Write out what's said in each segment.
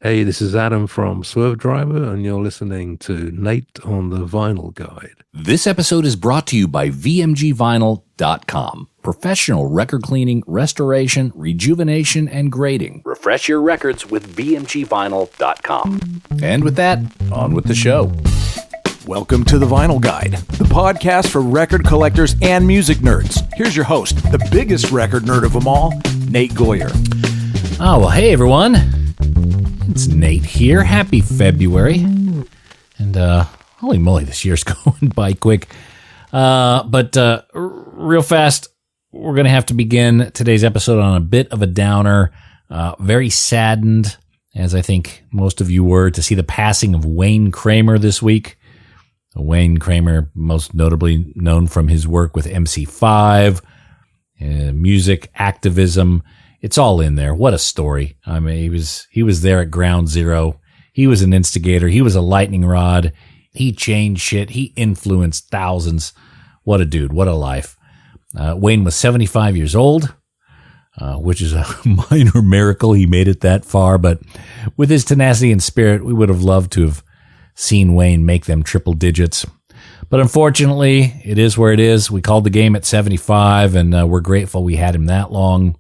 Hey, this is Adam from Swervedriver, and you're listening to Nate on the Vinyl Guide. This episode is brought to you by VMGVinyl.com. Professional record cleaning, restoration, rejuvenation, and grading. Refresh your records with VMGVinyl.com. And with that, on with the show. Welcome to the Vinyl Guide, the podcast for record collectors and music nerds. Here's your host, the biggest record nerd of them all, Nate Goyer. Oh, well, hey, everyone. It's Nate here. Happy February. And, holy moly, this year's going by quick. But real fast, we're going to have to begin today's episode on a bit of a downer. Very saddened, as I think most of you were, to see the passing of Wayne Kramer this week. Wayne Kramer, most notably known from his work with MC5, music, activism. It's all in there. What a story. I mean, he was there at ground zero. He was an instigator. He was a lightning rod. He changed shit. He influenced thousands. What a dude. What a life. Wayne was 75 years old, which is a minor miracle he made it that far. But with his tenacity and spirit, we would have loved to have seen Wayne make them triple digits. But unfortunately, it is where it is. We called the game at 75, and we're grateful we had him that long.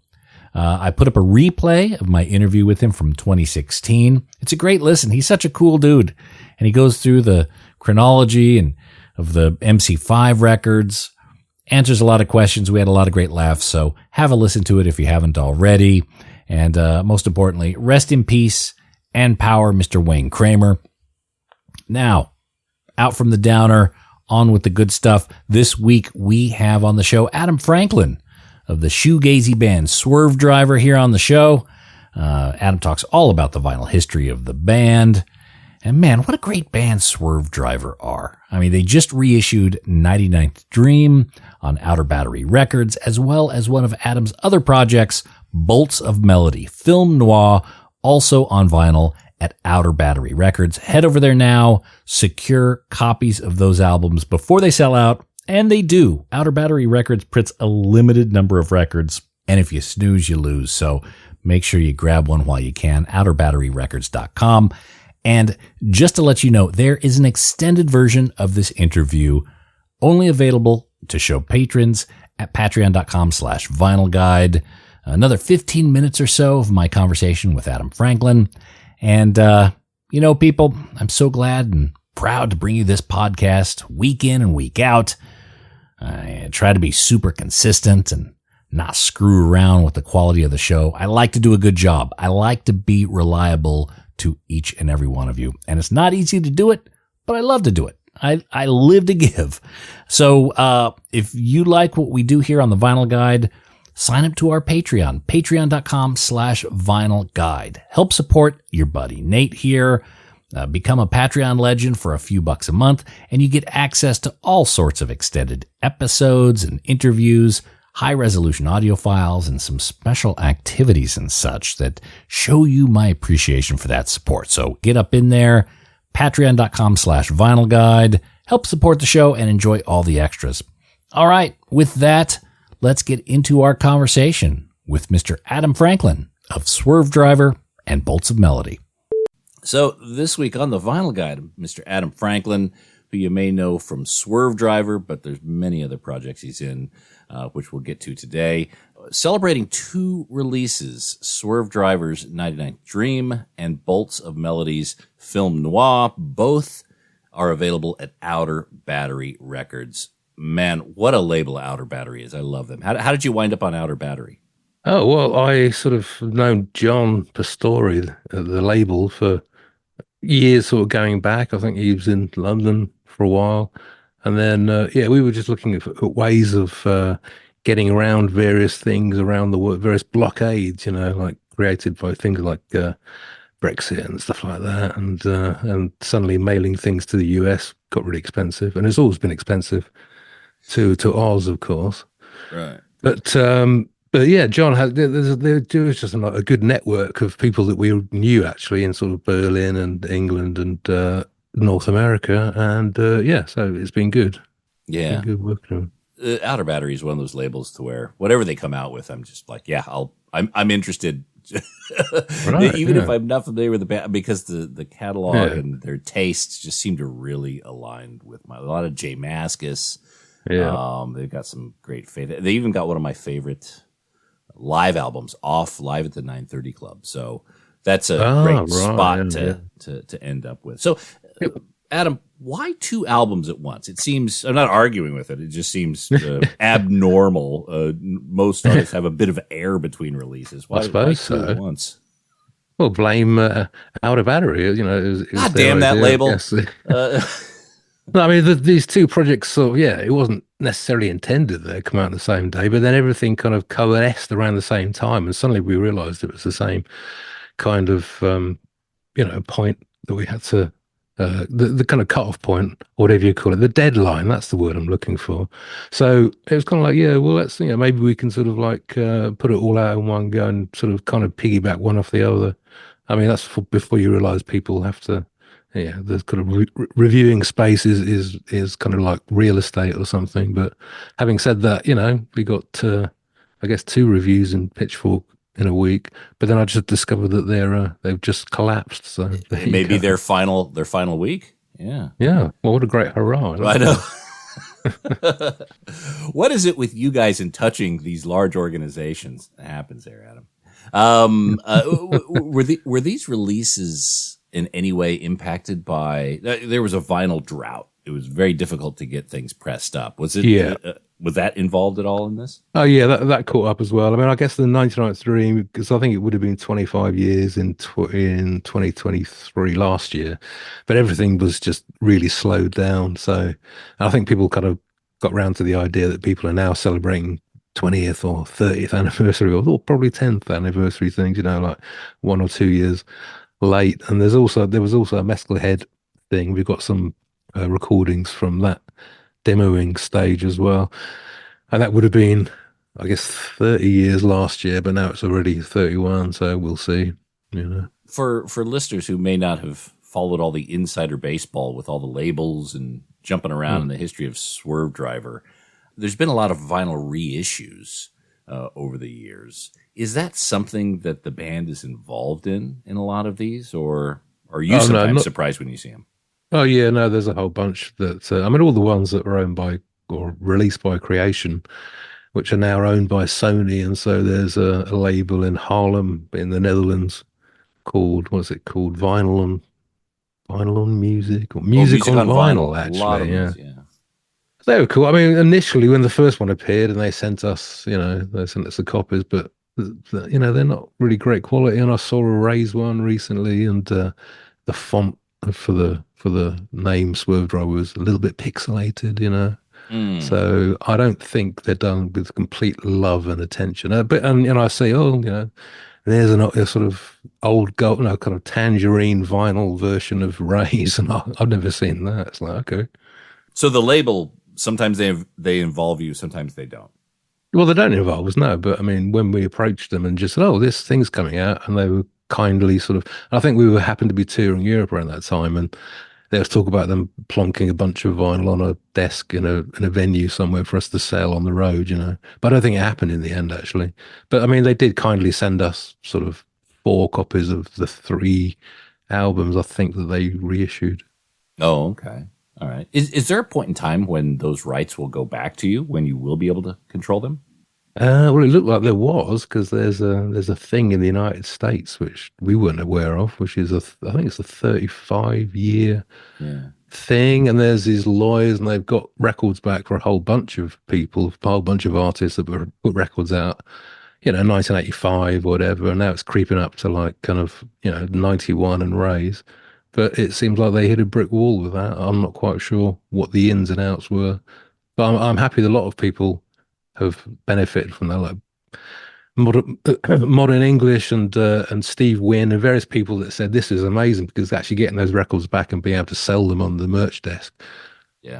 I put up a replay of my interview with him from 2016. It's a great listen. He's such a cool dude. And he goes through the chronology and of the MC5 records, answers a lot of questions. We had a lot of great laughs. So have a listen to it if you haven't already. And most importantly, rest in peace and power, Mr. Wayne Kramer. Now, out from the downer, on with the good stuff. This week we have on the show Adam Franklin of the Shoegaze band Swervedriver here on the show. Adam talks all about the vinyl history of the band. And man, what a great band Swervedriver are. I mean, they just reissued 99th Dream on Outer Battery Records, as well as one of Adam's other projects, Bolts of Melody, film noir, also on vinyl at Outer Battery Records. Head over there now, secure copies of those albums before they sell out. And they do. Outer Battery Records prints a limited number of records, and if you snooze, you lose. So make sure you grab one while you can. OuterBatteryRecords.com. And just to let you know, there is an extended version of this interview only available to show patrons at patreon.com/vinylguide. Another 15 minutes or so of my conversation with Adam Franklin. And, people, I'm so glad and proud to bring you this podcast week in and week out. I try to be super consistent and not screw around with the quality of the show. I like to do a good job. I like to be reliable to each and every one of you. And it's not easy to do it, but I love to do it. I live to give. So if you like what we do here on the Vinyl Guide, sign up to our Patreon, patreon.com/vinylguide. Help support your buddy Nate here. Become a Patreon legend for a few bucks a month, and you get access to all sorts of extended episodes and interviews, high-resolution audio files, and some special activities and such that show you my appreciation for that support. So get up in there, patreon.com/vinylguide. Help support the show and enjoy all the extras. All right, with that, let's get into our conversation with Mr. Adam Franklin of Swervedriver and Bolts of Melody. So this week on the Vinyl Guide, Mr. Adam Franklin, who you may know from Swervedriver, but there's many other projects he's in, which we'll get to today. Celebrating two releases, Swervedriver's 99th Dream and Bolts of Melody's film noir. Both are available at Outer Battery Records. Man, what a label Outer Battery is. I love them. How did you wind up on Outer Battery? Oh, well, I sort of known John Pastori, the label, for years, sort of going back. I think he was in London for a while. And then, we were just looking at ways of getting around various things around the world, various blockades, like created by things like Brexit and stuff like that. And suddenly mailing things to the US got really expensive. And it's always been expensive to Oz, of course. Right. But yeah, John had there was just a good network of people that we knew actually in sort of Berlin and England and North America, and so it's been good. Yeah, it's been good working. Outer Battery is one of those labels to where whatever they come out with, I'm just like, yeah, I'm interested Right, Even if yeah. I'm not familiar with the band, because the catalog Yeah. and their tastes just seem to really align with a lot of Jay Mascis. Yeah. They've got some great favorite. They even got one of my favorite live albums off live at the 930 Club. So that's a Ah, great right. spot Yeah, to end up with. So, yeah. Adam, why two albums at once? It seems, I'm not arguing with it. It just seems abnormal. Most artists have a bit of air between releases. I Why suppose two at so. once? Well, blame Out of Battery. It was God their damn that idea, I label. guess. No, I mean, these two projects, so yeah, it wasn't necessarily intended that they come out on the same day, but then everything kind of coalesced around the same time, and suddenly we realized it was the same kind of point that we had to the kind of cutoff point, or whatever you call it, the deadline. That's the word I'm looking for. So it was kind of like, yeah, well, let's maybe we can sort of like put it all out in one go and sort of kind of piggyback one off the other. I mean, that's before you realize people have to. Yeah, the kind of reviewing space is kind of like real estate or something. But having said that, we got I guess two reviews in Pitchfork in a week, but then I just discovered that they've just collapsed. So there It you may be go. their final week. Yeah. Yeah, well, what a great hurrah! I know. What is it with you guys in touching these large organizations that happens there, Adam? Were these releases in any way impacted by? There was a vinyl drought. It was very difficult to get things pressed up. Was it? Yeah. Was that involved at all in this? Oh yeah, that caught up as well. I mean, I guess the 1993, because I think it would have been 25 years in 2023 last year, but everything was just really slowed down. So I think people kind of got round to the idea that people are now celebrating 20th or 30th anniversary or probably 10th anniversary things, like 1 or 2 years late. And there was also a Mescal Head thing. We've got some recordings from that demoing stage as well. And that would have been, I guess, 30 years last year, but now it's already 31, so we'll see. For listeners who may not have followed all the insider baseball with all the labels and jumping around in the history of Swervedriver, there's been a lot of vinyl reissues over the years. Is that something that the band is involved in a lot of these, or are you sometimes surprised when you see them? Oh yeah, no, there's a whole bunch that I mean, all the ones that were owned by or released by Creation, which are now owned by Sony, and so there's a label in Haarlem in the Netherlands called what's it called? Vinyl on Music or Music on Vinyl, A lot of actually, yeah. those, yeah. They were cool. I mean, initially when the first one appeared and they sent us the copies, but they're not really great quality. And I saw a Raise one recently, and the font for the name Swervedriver was a little bit pixelated. So I don't think they're done with complete love and attention. But I say, there's a sort of old gold, kind of tangerine vinyl version of Raise, and I've never seen that. It's like, okay. So the label, sometimes they involve you, sometimes they don't. Well, they don't involve us, no. But I mean, when we approached them and just said, "Oh, this thing's coming out," and they were kindly sort of, I think we happened to be touring Europe around that time, and there was talk about them plonking a bunch of vinyl on a desk in a venue somewhere for us to sell on the road, But I don't think it happened in the end, actually. But I mean, they did kindly send us sort of 4 copies of the 3 albums, I think, that they reissued. Oh, okay. All right. Is there a point in time when those rights will go back to you, when you will be able to control them? Well, it looked like there was, because there's a thing in the United States which we weren't aware of, which is I think it's a 35-year thing, and there's these lawyers, and they've got records back for a whole bunch of people, a whole bunch of artists that put records out, 1985 or whatever, and now it's creeping up to like kind of 91 and Raise. But it seems like they hit a brick wall with that. I'm not quite sure what the ins and outs were, but I'm happy that a lot of people have benefited from that, like modern English and Steve Wynn and various people that said this is amazing, because actually getting those records back and being able to sell them on the merch desk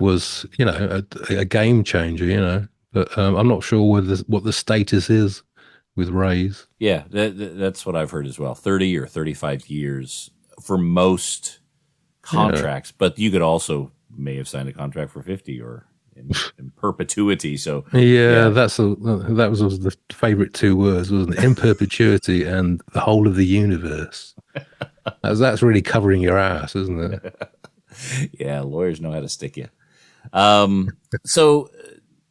was a game changer. But I'm not sure what the status is with Raise. Yeah, that's what I've heard as well. 30 or 35 years for most contracts, but you could also may have signed a contract for 50 or in perpetuity. So Yeah, yeah, that was the favorite two words, wasn't it? In perpetuity and the whole of the universe. That's really covering your ass, isn't it? yeah, lawyers know how to stick you. So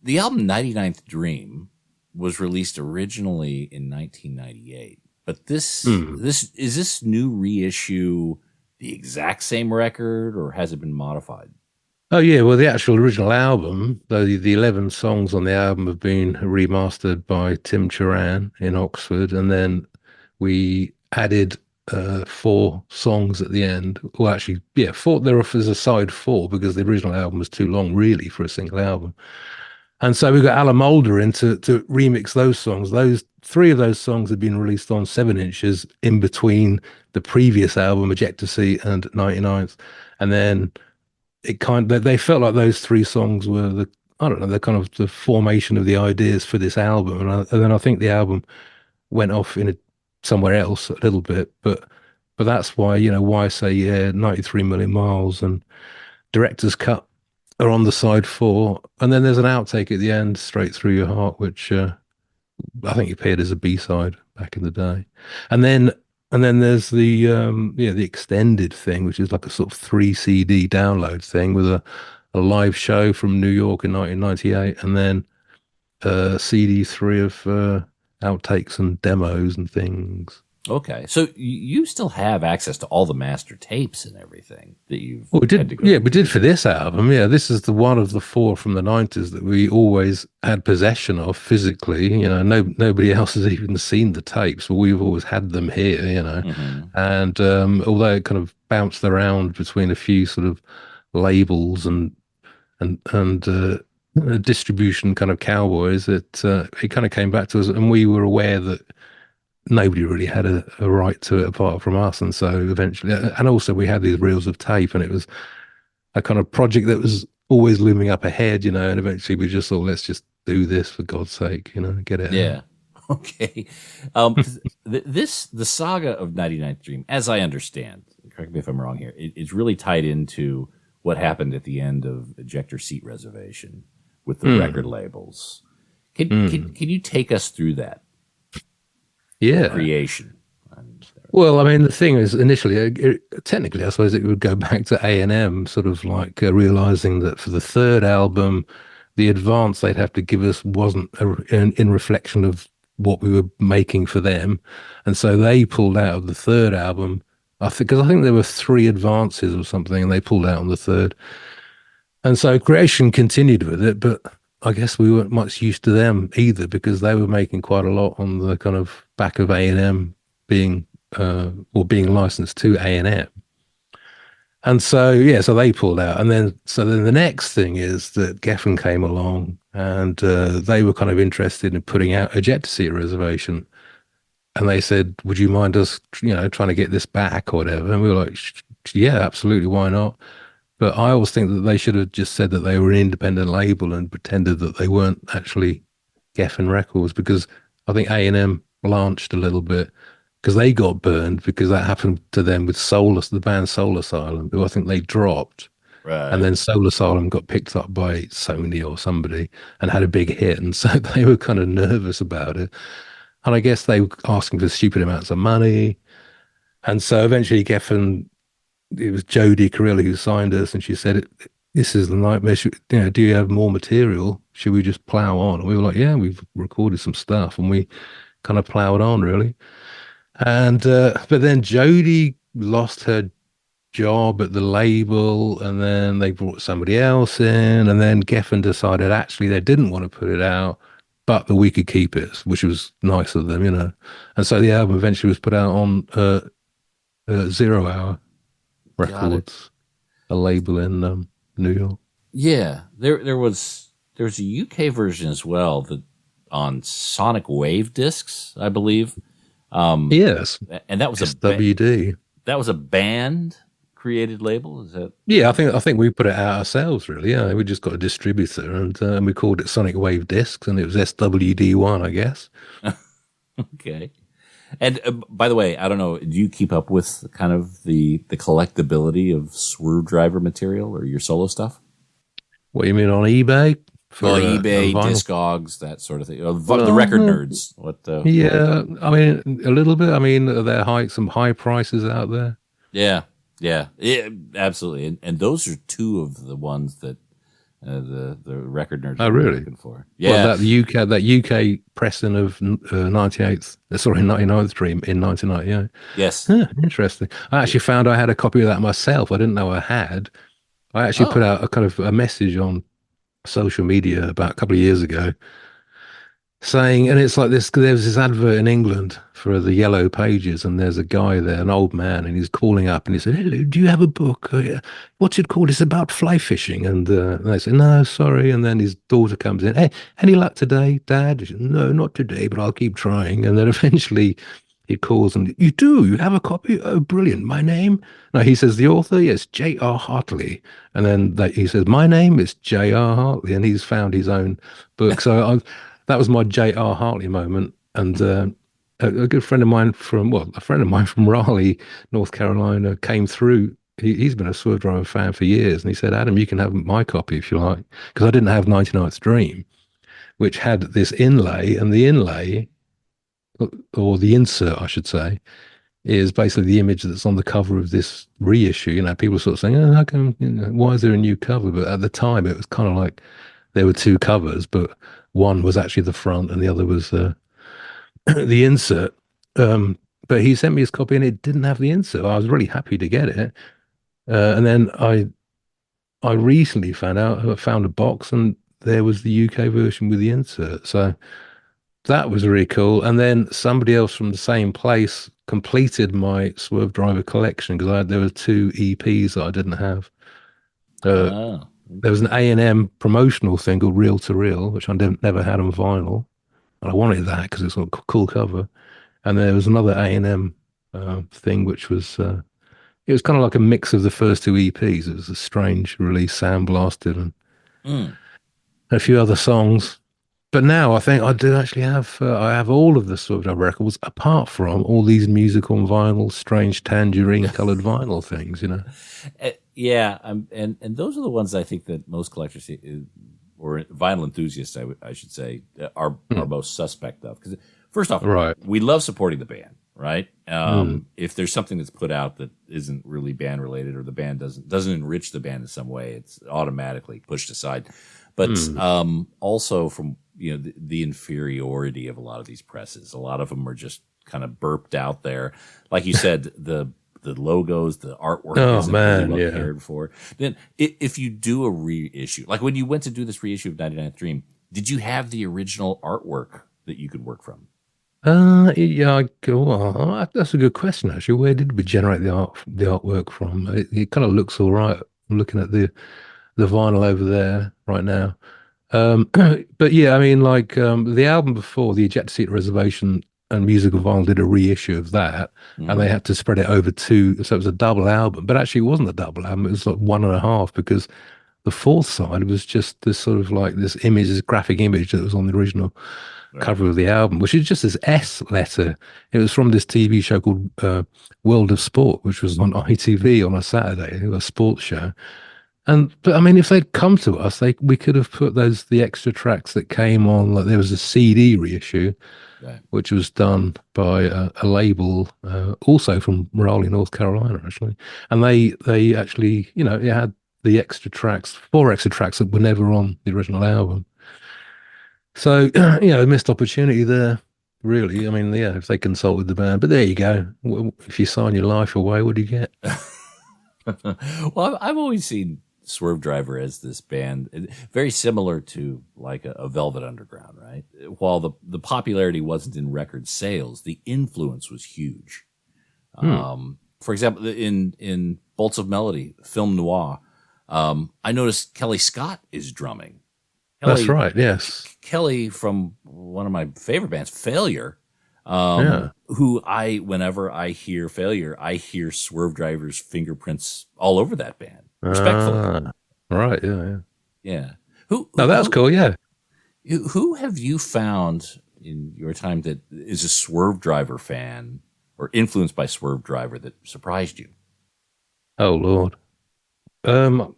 the album 99th Dream was released originally in 1998, but Hmm. this new reissue the exact same record, or has it been modified? Oh yeah, well the actual original album, though the 11 songs on the album have been remastered by Tim Turan in Oxford, and then we added four songs at the end. Well, actually, yeah, four. There was a side four because the original album was too long, really, for a single album. And so we got Alan Moulder in to remix those songs. Those three of those songs had been released on 7 inches in between the previous album, Ejector Seat and 99th. And then it kind of, they felt like those three songs were the, I don't know, the kind of the formation of the ideas for this album. And then I think the album went off in somewhere else a little bit, but that's why, why say, yeah, 93 million miles and director's cut are on the side four, and then there's an outtake at the end, Straight Through Your Heart, which I think appeared as a B-side back in the day, and then there's the the extended thing, which is like a sort of 3 CD download thing with a live show from New York in 1998, and then CD3 of outtakes and demos and things. Okay, so you still have access to all the master tapes and everything that you've Well, we had did, to go yeah, through. we did for this album. Yeah, this is the one of the four from the 90s that we always had possession of physically. Nobody else has even seen the tapes, but we've always had them here. Hmm. And although it kind of bounced around between a few sort of labels and distribution kind of cowboys, it kind of came back to us, and we were aware that nobody really had a right to it apart from us. And so eventually, and also we had these reels of tape, and it was a kind of project that was always looming up ahead, and eventually we just thought, let's just do this for God's sake, get it out. Yeah. Okay. The saga of 99th Dream, as I understand, correct me if I'm wrong here, it's really tied into what happened at the end of Ejector Seat Reservation with the record labels. Can you take us through that Yeah. creation? Well, I mean, the thing is, initially, technically, I suppose it would go back to A&M, sort of like realizing that for the third album, the advance they'd have to give us wasn't in reflection of what we were making for them. And so they pulled out of the third album, because I think there were three advances or something, and they pulled out on the third. And so creation continued with it, but I guess we weren't much used to them either, because they were making quite a lot on the kind of back of A&M being or being licensed to A&M. And so, yeah, so they pulled out. And then the next thing is that Geffen came along, and they were kind of interested in putting out a Ejector Seat Reservation. And they said, would you mind us, trying to get this back or whatever? And we were like, yeah, absolutely. Why not? But I always think that they should have just said that they were an independent label and pretended that they weren't actually Geffen Records, because I think A&M blanched a little bit because they got burned, because that happened to them with the band Soul Asylum, who I think they dropped. Right. And then Soul Asylum got picked up by Sony or somebody and had a big hit. And so they were kind of nervous about it. And I guess they were asking for stupid amounts of money. And so eventually Geffen, it was Jodie Carrillo who signed us, and she said, this is the nightmare. Do you have more material? Should we just plow on? And we were like, yeah, we've recorded some stuff, and we kind of plowed on, really. And but then Jodie lost her job at the label, and then they brought somebody else in, and then Geffen decided actually they didn't want to put it out, but that we could keep it, which was nice of them, And so the album eventually was put out on 0 Hour Records, a label in New York. Yeah, there was a UK version as well that on Sonic Wave discs, I believe. Yes, and that was SWD. That was a band created label. Is that? Yeah, I think we put it out ourselves. Really, yeah, we just got a distributor, and we called it Sonic Wave Discs, and it was SWD1, I guess. Okay. And by the way, I don't know, do you keep up with kind of the collectability of Swervedriver material or your solo stuff? What do you mean on eBay Well, for a eBay, vinyl? Discogs, that sort of thing. The Well, record nerds. What would yeah, I mean a little bit. I mean, there are some high prices out there. Yeah, yeah, absolutely. And those are two of the ones that the record nerds Oh, are really really? looking for. Well, Yeah. that UK pressing of 98th, sorry, 99th Dream in 1998. Yes. Huh, interesting. I actually found I had a copy of that myself. I didn't know I had. I actually put Oh. out a kind of a message on social media about a couple of years ago saying, and it's like this, there was this advert in England for the Yellow Pages, and there's a guy there, an old man, and he's calling up and he said, "Hello, do you have a book? Yeah. What's it called? It's about fly fishing." And they said, "No, sorry." And then his daughter comes in, "Hey, any luck today, Dad?" He said, "No, not today, but I'll keep trying." And then eventually he calls and, You have a copy? Oh, brilliant. My name?" No, he says, "The author? Yes, J.R. Hartley." And then he says, "My name is J.R. Hartley." And he's found his own book. That was my J.R. Hartley moment. And a good friend of mine a friend of mine from Raleigh, North Carolina, came through. He's been a Swervedriver fan for years. And he said, "Adam, you can have my copy if you like." Because I didn't have 99th Dream, which had this inlay. And the inlay, or the insert, I should say, is basically the image that's on the cover of this reissue. People sort of saying, "Oh, how come, why is there a new cover?" But at the time, it was kind of like there were two covers, but one was actually the front and the other was the insert. But he sent me his copy and it didn't have the insert. I was really happy to get it. And then I recently found a box and there was the UK version with the insert. So that was really cool. And then somebody else from the same place completed my Swervedriver collection because there were two EPs that I didn't have. Uh, Oh. there was an A&M promotional thing called Reel to Reel, which I never had on vinyl. And I wanted that because it's got a cool cover. And there was another A&M thing, which was it was kind of like a mix of the first two EPs. It was a strange release, sandblasted, and Mm. a few other songs. But now I think I do actually have I have all of the sort of records apart from all these musical and vinyl, strange tangerine colored vinyl things. Yeah, and those are the ones I think that most collectors or vinyl enthusiasts, I should say, are most suspect of. Because first off, Right. we love supporting the band, right? Mm. If there's something that's put out that isn't really band related, or the band doesn't enrich the band in some way, it's automatically pushed aside. But also from the inferiority of a lot of these presses, a lot of them are just kind of burped out there, like you said, the logos, the artwork Oh isn't man, really well yeah. cared for. Then if you do a reissue, like when you went to do this reissue of 99th Dream, did you have the original artwork that you could work from? Yeah, that's a good question actually. Where did we generate the artwork from? It kind of looks all right. I'm looking at the vinyl over there right now. But yeah, I mean, like the album before, the Ejector Seat Reservation and Musical Vinyl did a reissue of that, and they Mm, had to spread it over two, so it was a double album. But actually, it wasn't a double album; it was like one and a half because the fourth side was just this sort of like this image, this graphic image that was on the original right. cover of the album, which is just this S letter. It was from this TV show called World of Sport, which was on ITV on a Saturday, a sports show. But I mean, if they'd come to us, we could have put the extra tracks that came on. Like there was a CD reissue, Right. which was done by a label, also from Raleigh, North Carolina, actually. And they actually, it had the extra tracks, four extra tracks that were never on the original album. So, missed opportunity there. Really, I mean, yeah, if they consulted the band, but there you go. If you sign your life away, what do you get? Well, I've always seen Swervedriver as this band very similar to like a Velvet Underground, right? While the popularity wasn't in record sales, the influence was huge. For example, in Bolts of Melody, film noir, I noticed Kelly Scott is drumming. That's Kelly right. Yes. Kelly from one of my favorite bands, Failure. Yeah. Who whenever I hear Failure, I hear Swervedriver's fingerprints all over that band. Respectfully, Right. Yeah. Yeah. yeah. Who No, that's cool. Yeah. who have you found in your time that is a Swervedriver fan or influenced by Swervedriver that surprised you? Oh Lord. Um,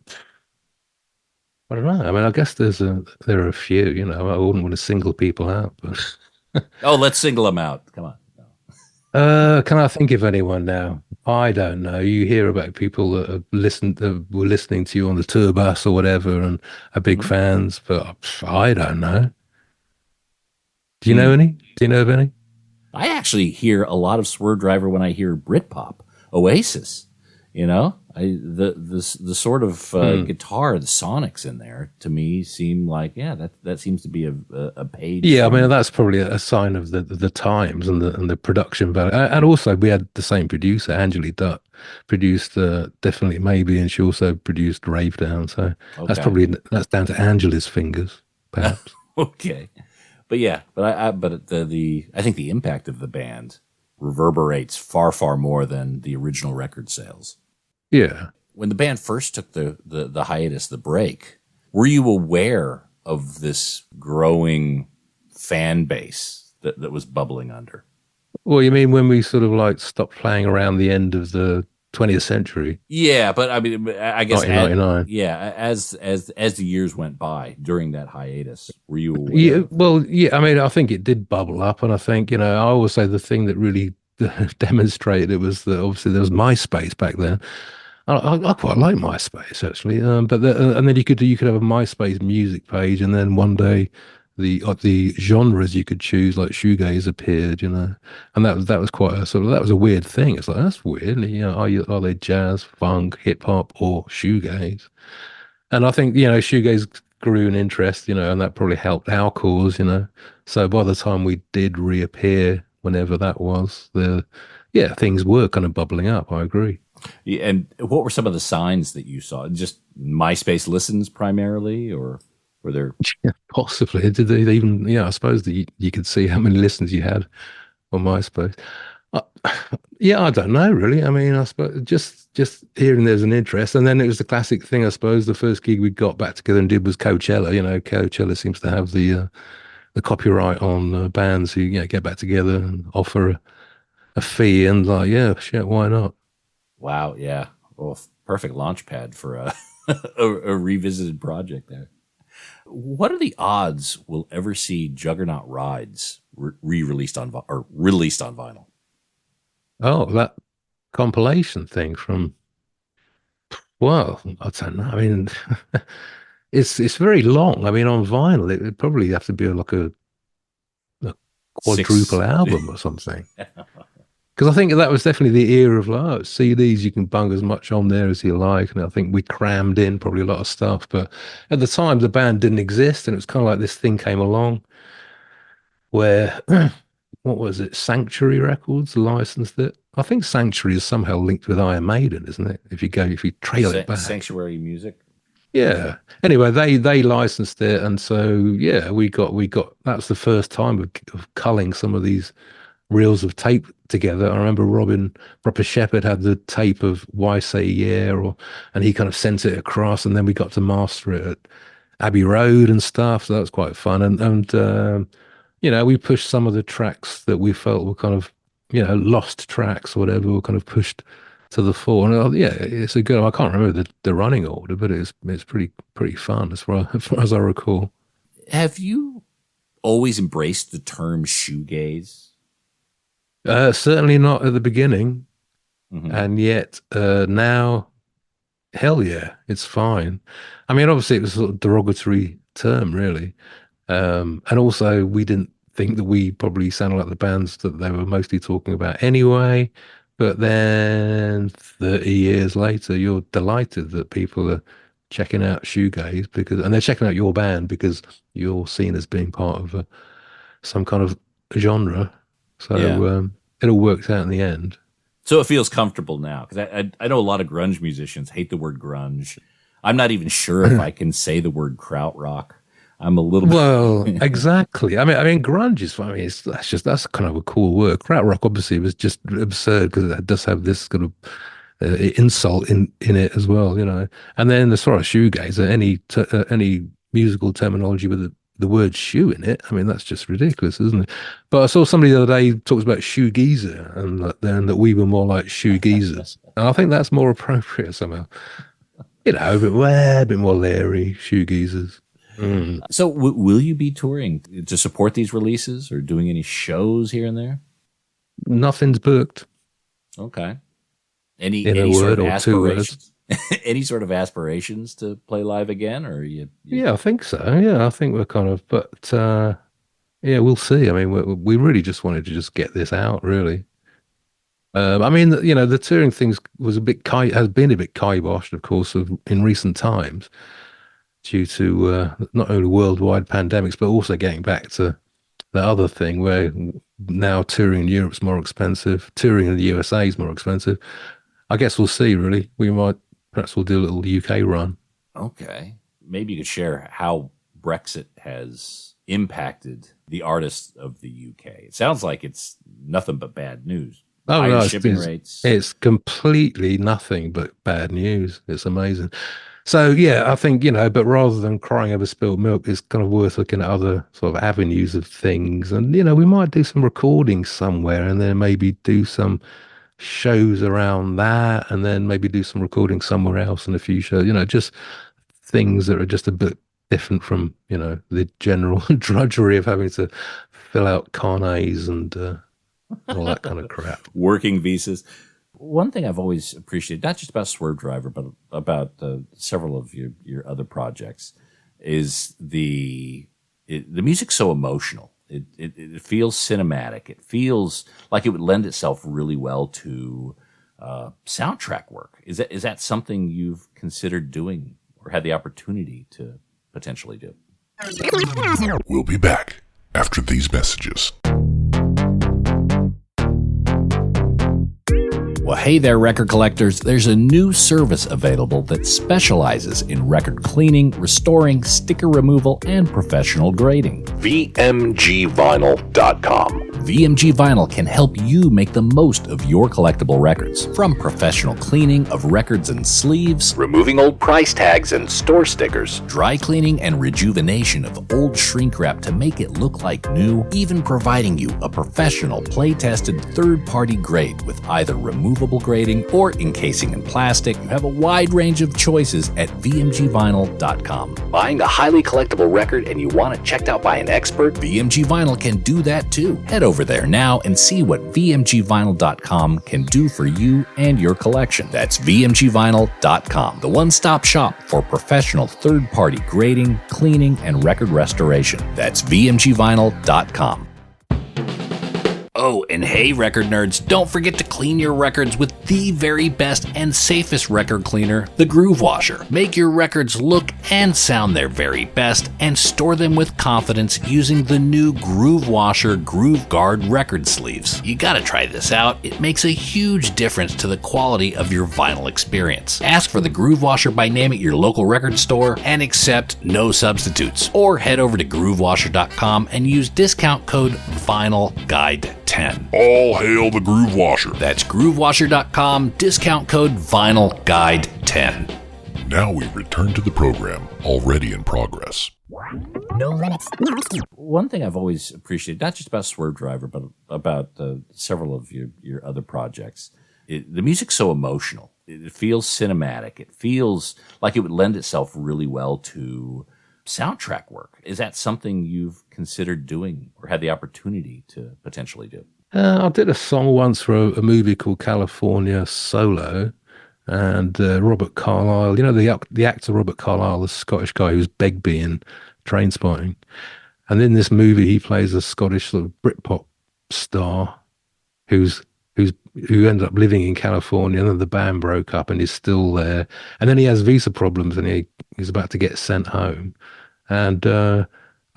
I don't know. I mean, I guess there are a few. I wouldn't want to single people out, but Oh, let's single them out. Come on. can I think of anyone now? I don't know. You hear about people that were listening to you on the tour bus or whatever, and are big Mhm. fans, but I don't know. Do you know Hmm. any? Do you know of any? I actually hear a lot of Swervedriver when I hear Britpop, Oasis. The sort of Hmm. guitar, the sonics in there to me seem like that seems to be a page Yeah, I mean from. that's probably a sign of the times and the production value. And also we had the same producer, Angeli Dutt, produced definitely maybe, and she also produced Rave Down. So Okay. that's down to Angela's fingers, perhaps. Okay. But yeah, but the I think the impact of the band reverberates far far more than the original record sales. Yeah. When the band first took the hiatus, the break, were you aware of this growing fan base that was bubbling under? Well, you mean when we sort of like stopped playing around the end of the 20th century, Yeah, but I mean, I guess 1999? as the years went by during that hiatus, were you aware Yeah, of? well, yeah, I mean, I think it did bubble up, and I think, I always say the thing that really demonstrated it was that obviously there was MySpace back then. I quite like MySpace actually, but and then you could have a MySpace music page, and then one day the genres you could choose like shoegaze appeared, and that was quite a sort of that was a weird thing. It's like that's weird, are they jazz, funk, hip hop, or shoegaze? And I think, shoegaze grew in interest, and that probably helped our cause. So by the time we did reappear, whenever that was, yeah, things were kind of bubbling up. I agree. Yeah, and what were some of the signs that you saw? Just MySpace listens primarily, or were there? Yeah, possibly. Did they even, yeah, I suppose that you could see how many listens you had on MySpace. Uh, yeah, I don't know really. I mean, I suppose just hearing there's an interest, and then it was the classic thing. I suppose the first gig we got back together and did was Coachella. Coachella seems to have the copyright on bands who get back together and offer a fee, and like, yeah, shit, why not? Wow, yeah, well, perfect launch pad for a revisited project there. What are the odds we'll ever see Juggernaut Rides re-released or released on vinyl? Oh, that compilation thing from, well, I don't know. I mean, it's very long. I mean, on vinyl, it would probably have to be like a Six. quadruple album or something. Because I think that was definitely the era of like, CDs, you can bung as much on there as you like. And I think we crammed in probably a lot of stuff. But at the time, the band didn't exist. And it was kind of like this thing came along where, what was it? Sanctuary Records licensed it. I think Sanctuary is somehow linked with Iron Maiden, isn't it? If you trail it back. Sanctuary Music. Yeah. Anyway, they licensed it, and so yeah, we got that's the first time of culling some of these reels of tape together. I remember Robert Shepherd had the tape of Why Say Yeah, and he kind of sent it across, and then we got to master it at Abbey Road and stuff. So that was quite fun, and we pushed some of the tracks that we felt were kind of lost tracks or whatever were kind of pushed to the fore. And yeah, it's a good. I can't remember the running order, but it's pretty fun as far as I recall. Have you always embraced the term shoegaze? Certainly not at the beginning, Hmm. and yet now, hell yeah, it's fine. I mean, obviously it was a sort of derogatory term, really, and also we didn't think that we probably sounded like the bands that they were mostly talking about anyway. But then 30 years later, you're delighted that people are checking out Shoegaze and they're checking out your band because you're seen as being part of some kind of genre. Yeah. So it all works out in the end. So it feels comfortable now because I know a lot of grunge musicians hate the word grunge. I'm not even sure if I can say the word krautrock. I'm a little Well, bit. exactly. I mean, grunge is. I mean, that's kind of a cool word. Krautrock obviously was just absurd because it does have this kind of insult in it as well. And then as far as shoegaze, any musical terminology with the word shoe in it, I mean, that's just ridiculous, isn't it? But I saw somebody the other day talks about shoe geezer and then that we were more like shoe geezers, and I think that's more appropriate somehow. A bit more Larry, shoegeezers. Mm. So will you be touring to support these releases or doing any shows here and there? Nothing's booked, Okay. in a Any sort word of or two words. aspirations? Any sort of aspirations to play live again, or you Yeah, I think so. Yeah, I think we're kind of, but yeah, we'll see. I mean, we really just wanted to just get this out, really. I mean, the touring things was a bit has been a bit kiboshed, of course, in recent times due to not only worldwide pandemics, but also getting back to the other thing where now touring in Europe's more expensive, touring in the USA is more expensive. I guess we'll see, really. Perhaps we'll do a little UK run. okay? Maybe you could share how Brexit has impacted the artists of the UK. It sounds like it's nothing but bad news. Oh Higher no, shipping rates. it's completely nothing but bad news. It's amazing. So yeah, I think, but rather than crying over spilled milk, it's kind of worth looking at other sort of avenues of things. And, we might do some recording somewhere and then maybe do some shows around that and then maybe do some recording somewhere else and a few shows, just things that are just a bit different from, the general drudgery of having to fill out carnets and all that kind of crap. Working visas. One thing I've always appreciated, not just about Swervedriver, but about several of your other projects, is the music's so emotional. It feels cinematic. It feels like it would lend itself really well to soundtrack work. Is that something you've considered doing or had the opportunity to potentially do? We'll be back after these messages. Well, hey there, record collectors. There's a new service available that specializes in record cleaning, restoring, sticker removal, and professional grading. VMGvinyl.com. VMG Vinyl can help you make the most of your collectible records. From professional cleaning of records and sleeves, Removing old price tags and store stickers. dry cleaning and rejuvenation of old shrink wrap to make it look like new, even providing you a professional play-tested third-party grade with either removable grading or encasing in plastic. You have a wide range of choices at VMGvinyl.com. Buying a highly collectible record and you want it checked out by an expert? VMG Vinyl can do that too. Head over there now and see what VMGvinyl.com can do for you and your collection. That's VMGvinyl.com, the one-stop shop for professional third-party grading, cleaning, and record restoration. That's VMGvinyl.com. Oh, and hey, record nerds, don't forget to clean your records with the very best and safest record cleaner, the Groove Washer. Make your records look and sound their very best and store them with confidence using the new Groove Washer Groove Guard record sleeves. You gotta try this out. It makes a huge difference to the quality of your vinyl experience. Ask for the Groove Washer by name at your local record store and accept no substitutes. Or head over to groovewasher.com and use discount code VINYLGUIDE10. All hail the Groove Washer. That's groovewasher.com, discount code VINYLGUIDE10. Now we return to the program, already in progress. No limits. One thing I've always appreciated, not just about Swervedriver, but about several of your other projects, the music's so emotional. It feels cinematic. It feels like it would lend itself really well to soundtrack work. Is that something you've considered doing or had the opportunity to potentially do? I did a song once for a movie called California Solo, and Robert Carlyle, the actor Robert Carlyle, the Scottish guy who's Begbie in Trainspotting, and in this movie he plays a Scottish sort of Britpop star who ended up living in California, and then the band broke up and he's still there, and then he has visa problems and he's about to get sent home, and I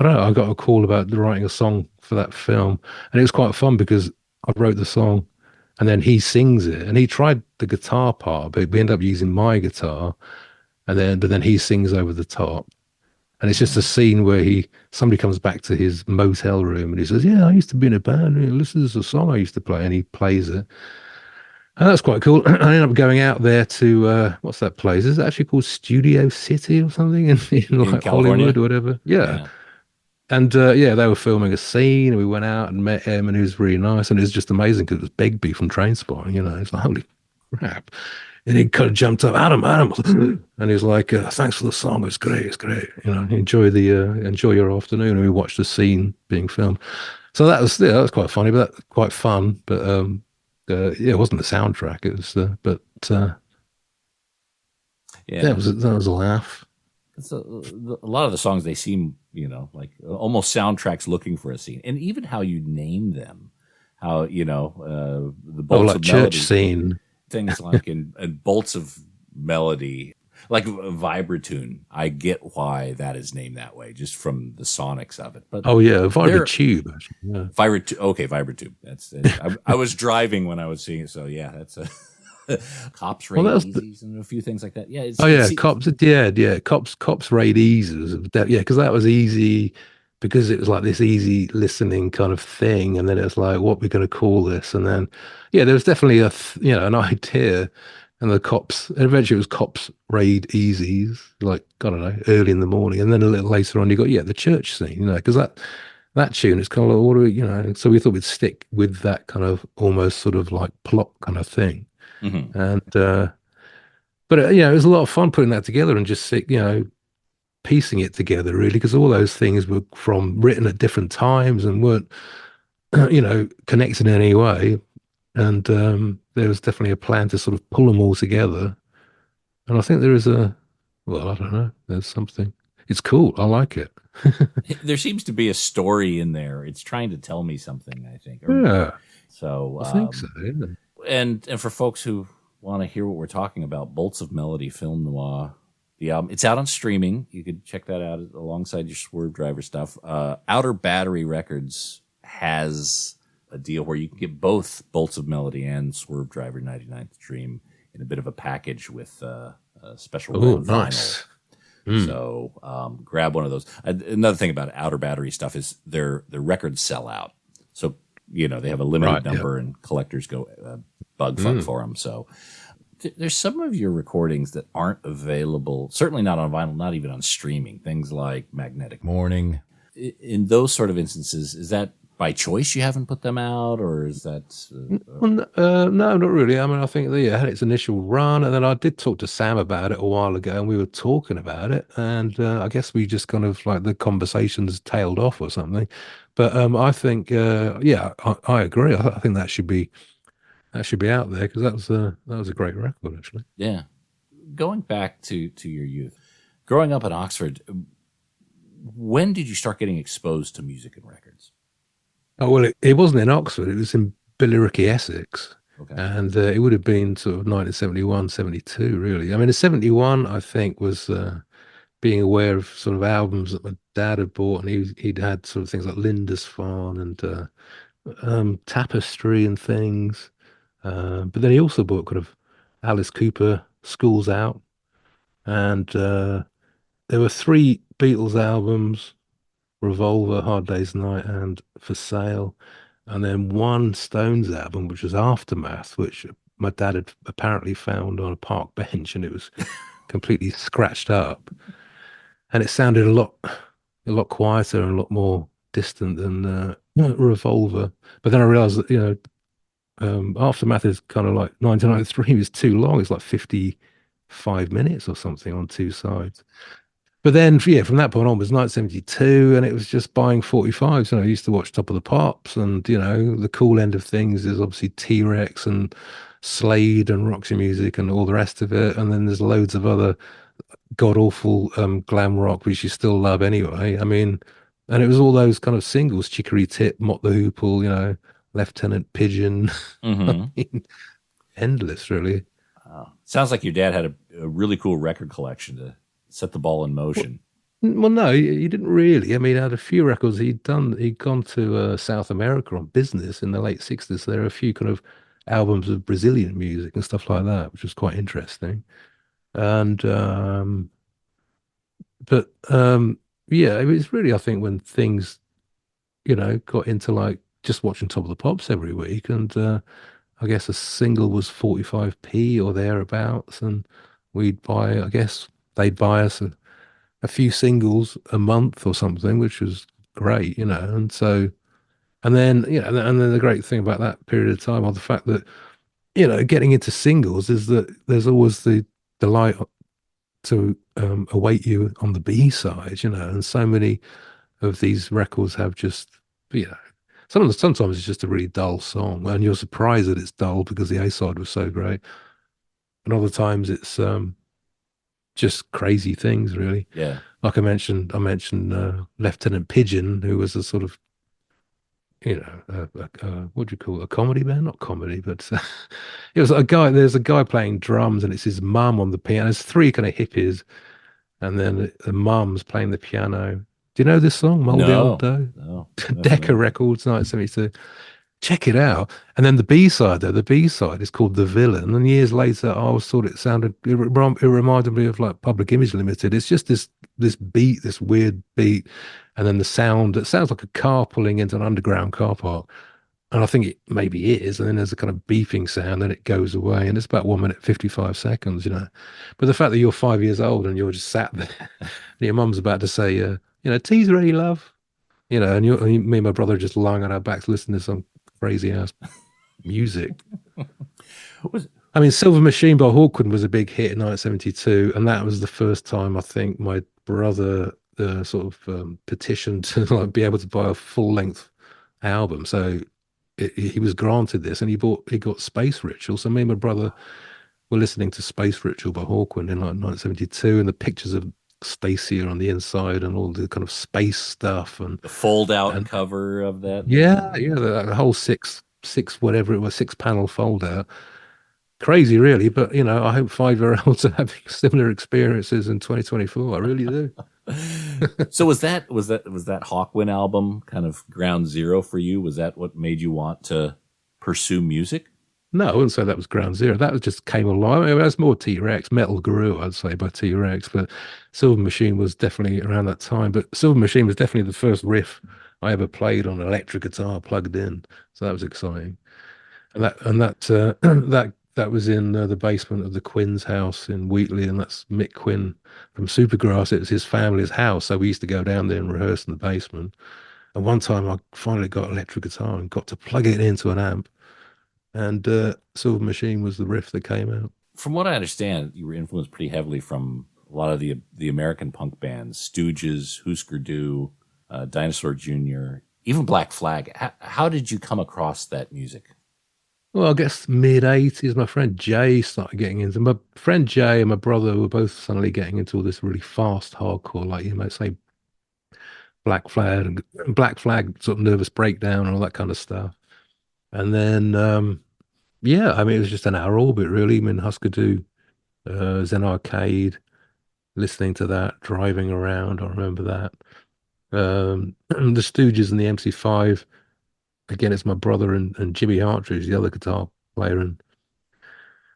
don't know, I got a call about writing a song for that film, and it was quite fun because I wrote the song and then he sings it, and he tried the guitar part, but we ended up using my guitar, but then he sings over the top. And it's just a scene where somebody comes back to his motel room and he says, "Yeah, I used to be in a band. This is a song I used to play," and he plays it. And that's quite cool. I ended up going out there to what's that place? Is it actually called Studio City or something in like Hollywood or whatever? Yeah. And they were filming a scene, and we went out and met him, and he was really nice. And it was just amazing because it was Begbie from Trainspotting. It's like, holy crap. And he kind of jumped up, Adam, and he was like, "Thanks for the song. It's great. It's great. You know, enjoy your afternoon." And we watched the scene being filmed. So that was quite funny, but quite fun. But yeah, it wasn't the soundtrack. It was, Yeah. that was a laugh. It's a lot of the songs, they seem, like almost soundtracks looking for a scene. And even how you name them, how, the bolts Like of church melody, scene. things like in bolts of melody, like Vibratune. I get why that is named that way, just from the sonics of it. But Oh yeah, Vibra Tube. Actually. Yeah. Vibratube. I was driving when I was seeing it, so yeah, that's a cops rate Well, easies and a few things like that. Yeah. Cops raid eases. Yeah, because that was easy because it was like this easy listening kind of thing, and then it was like, what we're going to call this, and then yeah, there was definitely an idea, and the cops. And eventually, it was cops raid easies, like I don't know, early in the morning, and then a little later on, you got the church scene, because that tune is kind of like, what do we. So we thought we'd stick with that kind of almost sort of like plot kind of thing. Mm-hmm. And but it was a lot of fun putting that together and just piecing it together really, because all those things were from written at different times and weren't connected in any way. And there was definitely a plan to sort of pull them all together. And I think there is I don't know, there's something. It's cool. I like it. There seems to be a story in there. It's trying to tell me something, I think. Yeah, So I think so. Yeah. And for folks who want to hear what we're talking about, Bolts of Melody Film Noir, the album, it's out on streaming. You could check that out alongside your Swervedriver stuff. Outer Battery Records has a deal where you can get both Bolts of Melody and Swervedriver 99th Dream in a bit of a package with a special nice. vinyl. So grab one of those. Another thing about Outer Battery stuff is their records sell out. So they have a limited number, and collectors go bug fuck for them. So there's some of your recordings that aren't available, certainly not on vinyl, not even on streaming. Things like Magnetic Morning. In those sort of instances, is that by choice you haven't put them out, or is that? No, not really. I mean, I think it had its initial run, and then I did talk to Sam about it a while ago, and we were talking about it, and I guess we just kind of like the conversations tailed off or something. But I think, I agree. I think that should be out there because that was a great record actually. Yeah, going back to your youth, growing up in Oxford, when did you start getting exposed to music and records? Oh well, it wasn't in Oxford. It was in Billericay, Essex. Okay. And it would have been sort of 1971, 72, really. I mean, in 71, I think, was being aware of sort of albums that my dad had bought, and he'd had sort of things like Lindisfarne and Tapestry and things. But then he also bought kind of Alice Cooper, School's Out, and there were 3 Beatles albums, Revolver, Hard Day's Night, and For Sale, and then 1 Stones album, which was Aftermath, which my dad had apparently found on a park bench, and it was completely scratched up, and it sounded a lot quieter and a lot more distant than Revolver. But then I realized that Aftermath is kind of like 1993 is too long. It's like 55 minutes or something on 2 sides. But then, from that point on was 1972, and it was just buying 45s. I used to watch Top of the Pops, and the cool end of things is obviously T-Rex and Slade and Roxy Music and all the rest of it. And then there's loads of other god awful glam rock, which you still love anyway. I mean, and it was all those kind of singles: Chicory Tip, Mott the Hoople, Lieutenant Pigeon. Mm-hmm. I mean, endless, really. Sounds like your dad had a really cool record collection to set the ball in motion. Well, no, he didn't really. I mean, he had a few records he'd gone to South America on business in the late 60s. So there are a few kind of albums of Brazilian music and stuff like that, which was quite interesting. And it was really, I think, when things, got into like just watching Top of the Pops every week, and I guess a single was 45p or thereabouts, and I guess they'd buy us a few singles a month or something, which was great, and so, and then the great thing about that period of time, or the fact that getting into singles is that there's always the delight to await you on the B side, and so many of these records have just, you know, sometimes it's just a really dull song, and you're surprised that it's dull because the A side was so great, and other times it's just crazy things, really. Yeah. Like I mentioned Lieutenant Pigeon, who was a sort of, what do you call it? A comedy band? Not comedy, but it was a guy. There's a guy playing drums, and it's his mum on the piano. There's three kind of hippies, and then the mum's playing the piano. Do you know this song, Moldy Old No, Dough? no, Decca definitely. Records, 1972. Check it out. And then the B side, though, the B side is called The Villain. And years later, I always thought it reminded me of like Public Image Limited. It's just this beat, this weird beat, and then the sound that sounds like a car pulling into an underground car park. And I think it maybe is. And then there's a kind of beeping sound, and it goes away. And it's about 1 minute 55 seconds. But the fact that you're 5 years old and you're just sat there, and your mum's about to say, tea's ready, love. Me and my brother are just lying on our backs listening to some crazy ass music. Was I mean, Silver Machine by Hawkwind was a big hit in 1972, and that was the first time I think my brother sort of petitioned to like be able to buy a full length album. So he was granted this, and he got Space Ritual. So me and my brother were listening to Space Ritual by Hawkwind in like 1972, and the pictures of Stacia on the inside and all the kind of space stuff the fold out and cover of that thing? yeah, the whole six whatever it was, 6 panel fold out. Crazy, really, but I hope 5 year olds are having similar experiences in 2024. I really do. So was that Hawkwind album kind of ground zero for you? Was that what made you want to pursue music? No, I wouldn't say that was ground zero. That was just came along. I mean, that's more T-Rex, Metal Guru, I'd say, by T-Rex. But Silver Machine was definitely around that time. But Silver Machine was definitely the first riff I ever played on an electric guitar plugged in. So that was exciting. And that that was in the basement of the Quinn's house in Wheatley, and that's Mick Quinn from Supergrass. It was his family's house, so we used to go down there and rehearse in the basement. And one time, I finally got an electric guitar and got to plug it into an amp, and Silver Machine was the riff that came out. From what I understand, you were influenced pretty heavily from a lot of the American punk bands, Stooges, Husker Du, Dinosaur Jr., even Black Flag. How did you come across that music? Well, I guess mid 80s, my friend Jay started getting into. My friend Jay and my brother were both suddenly getting into all this really fast hardcore, like say Black Flag, sort of Nervous Breakdown, and all that kind of stuff. And then, yeah, I mean, it was just an hour orbit, really. I mean, Husker Du, Zen Arcade, listening to that, driving around. I remember that. The Stooges and the MC5. Again, it's my brother and Jimmy Hartridge, the other guitar player, and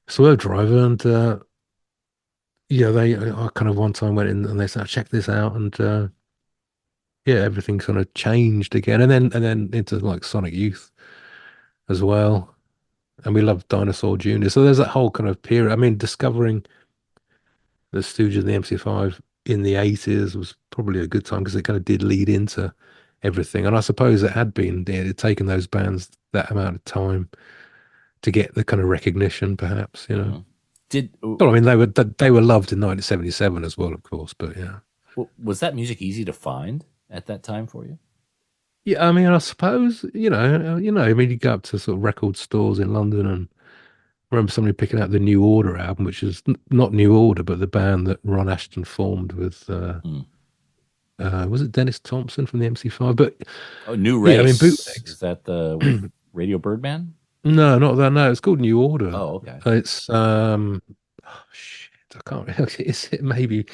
Swervedriver. And yeah, I kind of one time went in and they said, check this out. And yeah, everything kind of changed again. And then into like Sonic Youth as well. And we loved Dinosaur Jr. So there's that whole kind of period. I mean, discovering the Stooges and the MC5 in the 80s was probably a good time because it kind of did lead into everything. And I suppose it had taken those bands that amount of time to get the kind of recognition, perhaps. Mhm. Did Well, I mean, they were loved in 1977 as well, of course. But yeah, was that music easy to find at that time for you? yeah. I mean, I suppose I mean, you go up to sort of record stores in London, and I remember somebody picking out the New Order album, which is not New Order, but the band that Ron Ashton formed with. Hmm. Was it Dennis Thompson from the MC5? But Oh, New yeah, I mean, Race. Is bootlegs. that the with Radio Birdman? No, not that. No, it's called New Order. Oh, okay. It's oh shit, I can't remember. Is it maybe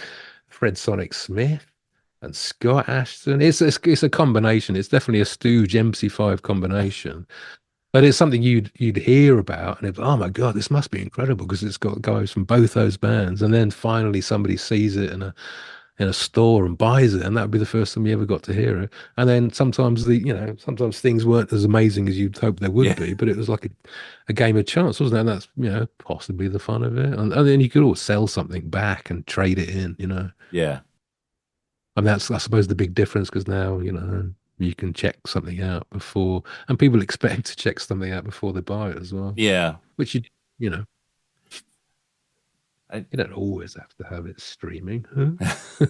Fred Sonic Smith and Scott Ashton? It's a combination. It's definitely a Stooge MC5 combination. But it's something you'd hear about, and oh my God, this must be incredible because it's got guys from both those bands. And then finally somebody sees it in a store and buys it, and that would be the first time you ever got to hear it. And then sometimes things weren't as amazing as you'd hope they would Yeah, be, but it was like a game of chance, wasn't it? And that's possibly the fun of it. And then you could always sell something back and trade it in. yeah. And that's, I suppose, the big difference because now you can check something out before, and people expect to check something out before they buy it as well. Yeah. Which you know, I, you don't always have to have it streaming. Huh?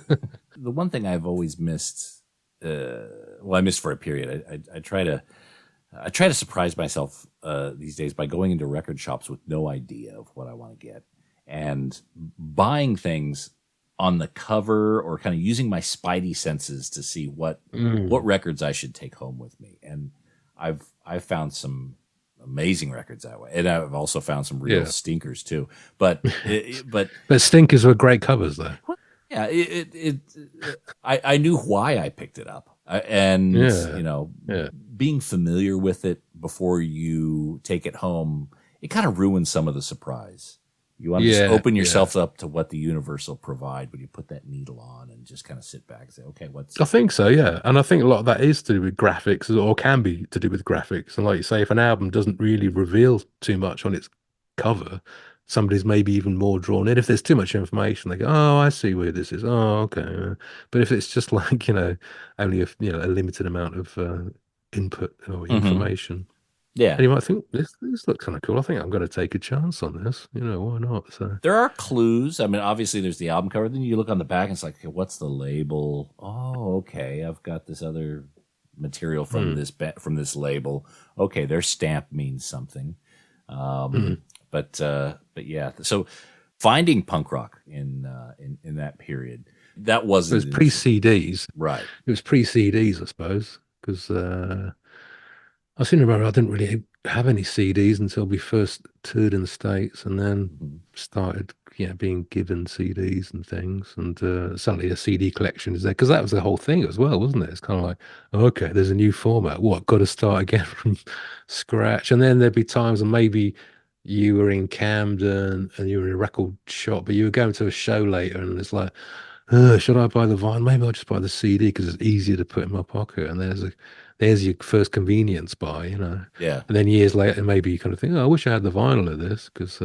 the one thing I've always missed, I missed for a period. I try to surprise myself these days by going into record shops with no idea of what I want to get and buying things on the cover or kind of using my spidey senses to see what records I should take home with me. And I've found some amazing records that way, and I've also found some real stinkers too. But but stinkers were great covers though. Yeah, I knew why I picked it up, and being familiar with it before you take it home, it kind of ruins some of the surprise. You want to just open yourself up to what the universe will provide when you put that needle on and just kind of sit back and say, okay, what's... I think so, yeah. And I think a lot of that is to do with graphics, or can be to do with graphics. And like you say, if an album doesn't really reveal too much on its cover, somebody's maybe even more drawn in. If there's too much information, they go, oh, I see where this is. Oh, okay. But if it's just like, only a limited amount of input or information, yeah, and you might think this looks kind of cool. I think I'm going to take a chance on this. Why not? So there are clues. I mean, obviously there's the album cover. Then you look on the back and it's like, okay, what's the label? Oh, okay, I've got this other material from this label. Okay, their stamp means something. But yeah. So finding punk rock in that period, that wasn't... It was pre-CDs, right? It was pre-CDs, I suppose, because. I seem to remember I didn't really have any CDs until we first toured in the States, and then started being given CDs and things, and suddenly a CD collection is there, because that was the whole thing as well, wasn't it? It's kind of like, okay, there's a new format, got to start again from scratch. And then there'd be times when maybe you were in Camden and you were in a record shop, but you were going to a show later, and it's like, should I buy the vinyl? Maybe I'll just buy the CD because it's easier to put in my pocket. And there's your first convenience buy, Yeah. And then years later, maybe you kind of think, I wish I had the vinyl of this, because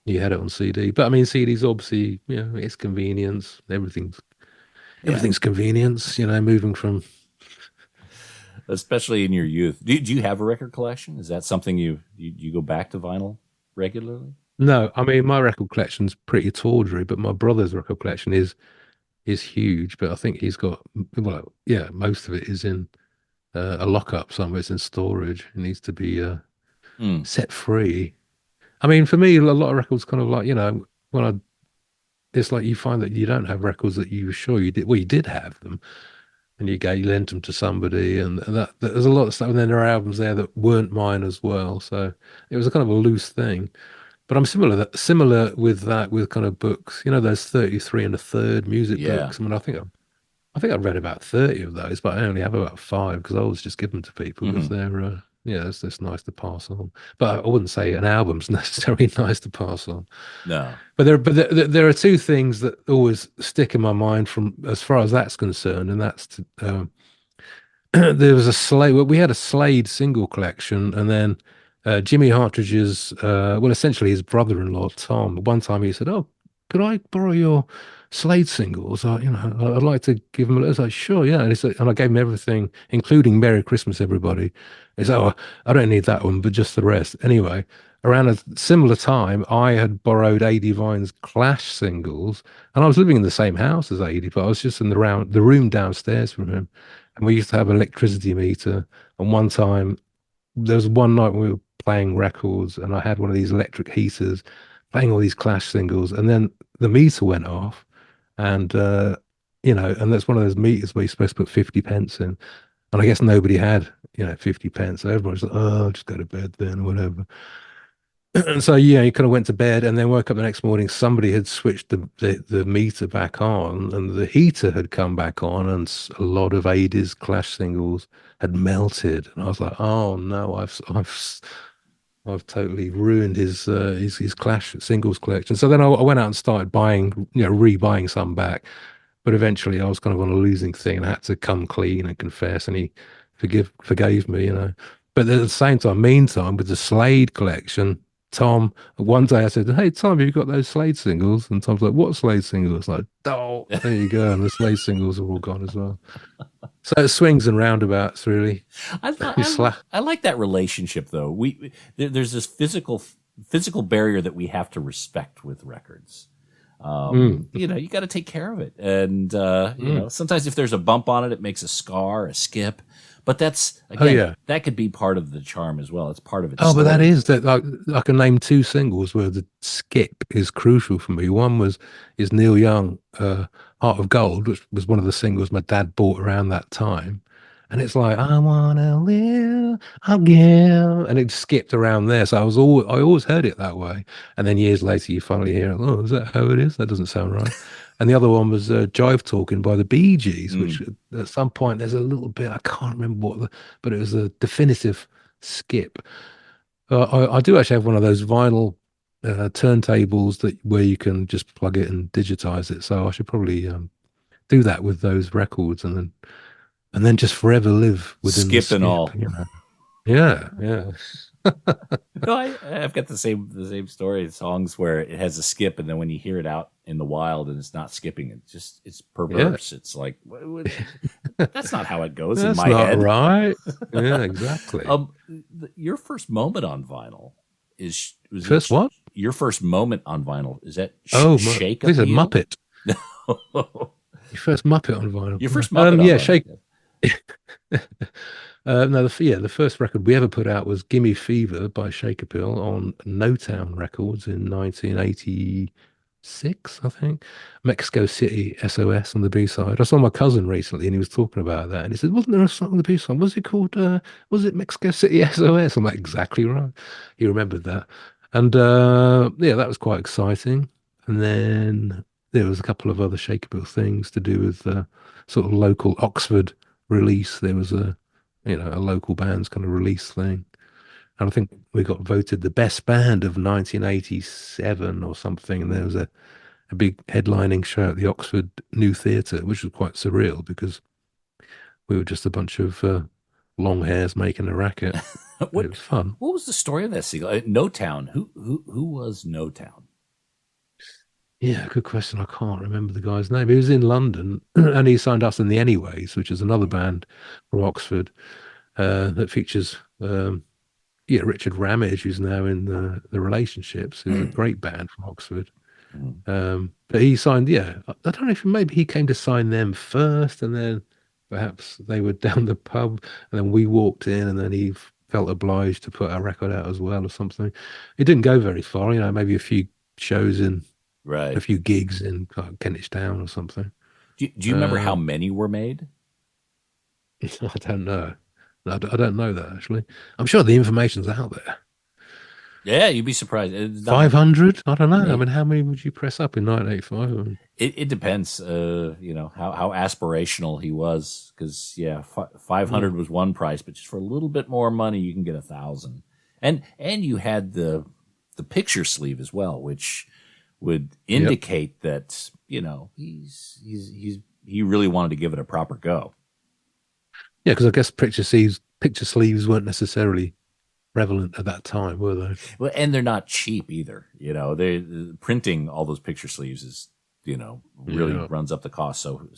you had it on CD. But I mean, CDs obviously, it's convenience. Everything's convenience. Moving from. Especially in your youth. Do you have a record collection? Is that something you go back to vinyl regularly? No, I mean, my record collection's pretty tawdry, but my brother's record collection is huge. But I think he's got, most of it is in a lockup somewhere. It's in storage. It needs to be set free. I mean, for me, a lot of records kind of like, it's like you find that you don't have records that you were sure you did. Well, you did have them, and you lent them to somebody, and that there's a lot of stuff. And then there are albums there that weren't mine as well. So it was a kind of a loose thing. But I'm similar with that with kind of books. Those 33 and a third music books. I mean, I think I've read about 30 of those, but I only have about 5 because I always just give them to people because they're it's just nice to pass on. But I wouldn't say an album's necessarily nice to pass on. No. But there are two things that always stick in my mind from as far as that's concerned, and that's there was a Slade. We had a Slade single collection, and then. Jimmy Hartridge's, essentially his brother-in-law, Tom, one time he said, oh, could I borrow your Slade singles? I'd like to give him a little. I was like, sure, yeah. And I gave him everything, including Merry Christmas, Everybody. He said, oh, I don't need that one, but just the rest. Anyway, around a similar time, I had borrowed A.D. Vine's Clash singles, and I was living in the same house as A.D., but I was just in the room downstairs from him. And we used to have an electricity meter. And one time, there was one night when we were playing records, and I had one of these electric heaters playing all these Clash singles, and then the meter went off, and and that's one of those meters where you're supposed to put 50 pence in, and I guess nobody had 50 pence, so everyone was like, oh, I'll just go to bed then or whatever. And so you kind of went to bed, and then woke up the next morning, somebody had switched the meter back on, and the heater had come back on, and a lot of Ada's Clash singles had melted, and I was like, oh no, I've totally ruined his Clash singles collection. So then I went out and started buying, rebuying some back. But eventually I was kind of on a losing thing, and I had to come clean and confess, and he forgave me, But at the same time, meantime, with the Slade collection, Tom, one day I said, hey, Tom, have you got those Slade singles? And Tom's like, what Slade singles? Like, oh, there you go. And the Slade singles are all gone as well. So it swings and roundabouts, really. I, You I, slap. I like that relationship, though. There's this physical barrier that we have to respect with records. Mm, You got to take care of it, and mm. sometimes if there's a bump on it, it makes a scar, a skip. But that's Oh again, yeah. that could be part of the charm as well. It's part of its Oh, but that story. is that. Like, I can name two singles where the skip is crucial for me. One is Neil Young, "Heart of Gold," which was one of the singles my dad bought around that time, and it's like I wanna live again, and it skipped around there. So I always heard it that way, and then years later you finally hear, "Oh, is that how it is?" That doesn't sound right. And the other one was "Jive Talking" by the Bee Gees, which at some point there's a little bit I can't remember but it was a definitive skip. I do actually have one of those vinyl turntables that where you can just plug it and digitize it. So I should probably do that with those records, and then just forever live within the Skip and skip. all. You know? Yeah, yeah, No, I've got the same story. Songs where it has a skip, and then when you hear it out in the wild and it's not skipping, it's yeah. perverse. It's like that's not how it goes in That's my not head. right. Yeah, exactly. Your first moment on vinyl was it First what? your first moment on vinyl? Is that Oh, Shake this is a Appeal? Muppet. Your first Muppet on vinyl. Your first Muppet on Yeah, vinyl. Shake. No, the first record we ever put out was "Gimme Fever" by Shake Appeal on No Town Records in 1986, I think. Mexico City SOS on the B side. I saw my cousin recently, and he was talking about that, and he said, "Wasn't there a song on the B side? Was it called? Was it Mexico City SOS?" I'm like, "Exactly right." He remembered that, and yeah, that was quite exciting. And then there was a couple of other Shake Appeal things to do with sort of local Oxford release. There was a local band's kind of release thing. And I think we got voted the best band of 1987 or something. And there was a big headlining show at the Oxford New Theatre, which was quite surreal because we were just a bunch of long hairs making a racket. It what was fun. what was the story of that single? No Town. Who was No Town? Yeah, good question. I can't remember the guy's name. He was in London and he signed us in the Anyways, which is another band from Oxford that features yeah, Richard Ramage, who's now in the Relationships, is a great band from Oxford. But he signed, yeah, I don't know if maybe he came to sign them first, and then perhaps they were down the pub, and then we walked in, and then he felt obliged to put our record out as well, or something. It didn't go very far, maybe a few shows in, a Right. few gigs in Kentish Town or something. Do you remember how Uh, many were made? I don't know. I don't know that actually. I'm sure the information's out there. Yeah, you'd be surprised. It's not 500? I don't know. I me. mean, how many would you press up in 1985? I mean, It depends, how aspirational he was. Because yeah, 500 was one price, but just for a little bit more money, you can get 1,000. And you had the picture sleeve as well, which would indicate that he really wanted to give it a proper go. yeah, because I guess picture sleeves weren't necessarily prevalent at that time, were they? Well, and they're not cheap either. They printing all those picture sleeves is really Yeah. runs up the cost. So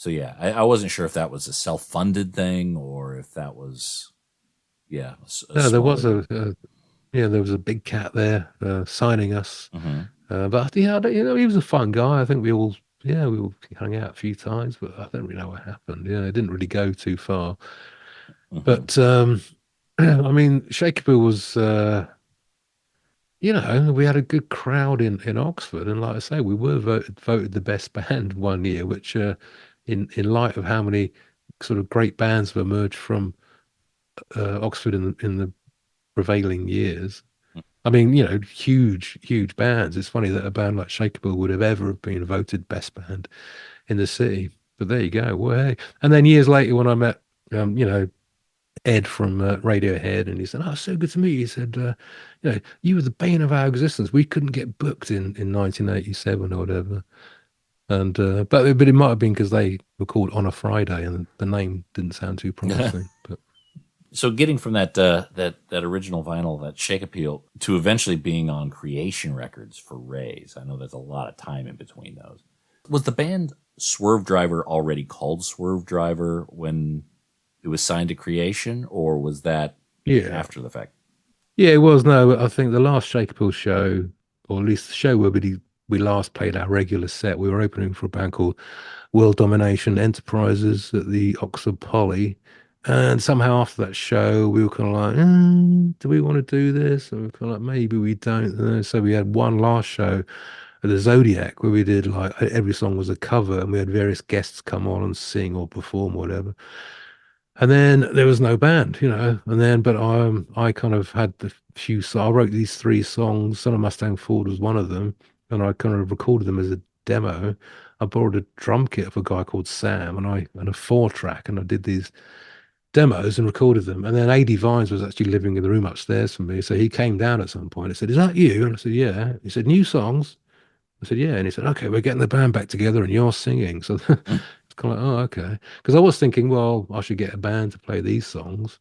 yeah, I wasn't sure if that was a self-funded thing or if that was No, there was smaller. there was a big cat there signing us. Mhm. But yeah, he was a fun guy. I think we all hung out a few times, but I don't really know what happened. Yeah, it didn't really go too far. Mhm. But I mean, Shakespeare was, we had a good crowd in Oxford, and like I say, we were voted the best band one year, which, in light of how many sort of great bands have emerged from Oxford in the prevailing years. I mean, huge bands. It's funny that a band like Shakespeare would have ever have been voted best band in the city. But there you go. Well, hey. And then years later, when I met, Ed from Radiohead, and he said, "Oh, so good to meet you." He said, "You were the bane of our existence. We couldn't get booked in 1987 or whatever." And but it might have been because they were called On a Friday, and the name didn't sound too promising. But So getting from that original vinyl, that Shake Appeal, to eventually being on Creation Records for Rays, I know there's a lot of time in between those. Was the band Swervedriver already called Swervedriver when it was signed to Creation, or was that Yeah. after the fact? Yeah, it was. No, I think the last Shakeable show, or at least the show where we last played our regular set, we were opening for a band called World Domination Enterprises at the Oxford Poly. And somehow after that show, we were kind of like, do we want to do this? And we were kind of like, maybe we don't. So we had one last show at the Zodiac where we did like every song was a cover and we had various guests come on and sing or perform or whatever. And then there was no band, and then, but I kind of had the few, so I wrote these three songs. Son of Mustang Ford was one of them. And I kind of recorded them as a demo. I borrowed a drum kit of a guy called Sam and a 4-track, and I did these demos and recorded them. And then AD Vines was actually living in the room upstairs from me. So he came down at some point and said, "Is that you?" And I said, "Yeah." He said, "New songs?" I said, "Yeah." And he said, "Okay, we're getting the band back together and you're singing." So it's kind of like, oh, okay. Because I was thinking, well, I should get a band to play these songs.